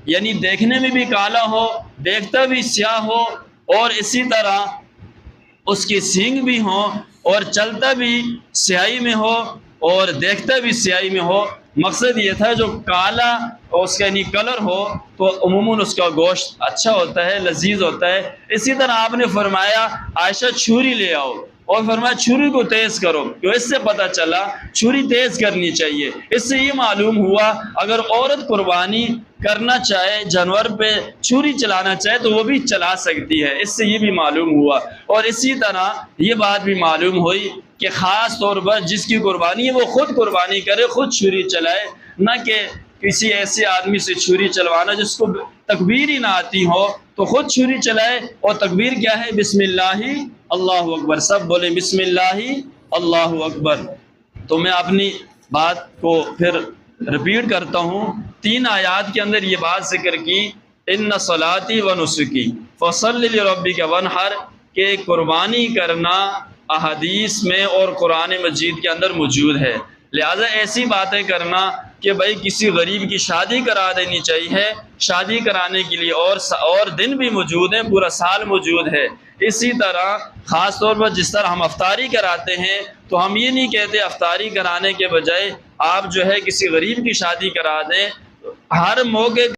یعنی دیکھنے میں بھی کالا ہو، دیکھتا بھی سیاہ ہو، اور اسی طرح اس کی سینگ بھی ہوں اور چلتا بھی سیاہی میں ہو اور دیکھتا بھی سیاہی میں ہو۔ مقصد یہ تھا جو کالا اس کا یعنی کلر ہو تو عموماً اس کا گوشت اچھا ہوتا ہے، لذیذ ہوتا ہے۔ اسی طرح آپ نے فرمایا عائشہ چھری لے آؤ، اور فرمایا چھری کو تیز کرو، تو اس سے پتہ چلا چھری تیز کرنی چاہیے۔ اس سے یہ معلوم ہوا اگر عورت قربانی کرنا چاہے، جانور پہ چھری چلانا چاہے تو وہ بھی چلا سکتی ہے، اس سے یہ بھی معلوم ہوا۔ اور اسی طرح یہ بات بھی معلوم ہوئی کہ خاص طور پر جس کی قربانی ہے وہ خود قربانی کرے، خود چھری چلائے، نہ کہ کسی ایسے آدمی سے چھری چلوانا جس کو تکبیر ہی نہ آتی ہو تو خود چھری چلائے۔ اور تکبیر کیا ہے؟ بسم اللہ اللہ اکبر، سب بولے بسم اللہ اللہ اکبر۔ تو میں اپنی بات کو پھر رپیٹ کرتا ہوں، 3 آیات کے اندر یہ بات ذکر کی، ان صلاتی و نسکی فصلی لربک وانحر، کہ قربانی کرنا احادیث میں اور قرآن مجید کے اندر موجود ہے، لہذا ایسی باتیں کرنا کہ بھائی کسی غریب کی شادی کرا دینی چاہیے، شادی کرانے کے لیے اور دن بھی موجود ہیں، پورا سال موجود ہے۔ اسی طرح خاص طور پر جس طرح ہم افطاری کراتے ہیں تو ہم یہ نہیں کہتے افطاری کرانے کے بجائے آپ جو ہے کسی غریب کی شادی کرا دیں، ہر موقع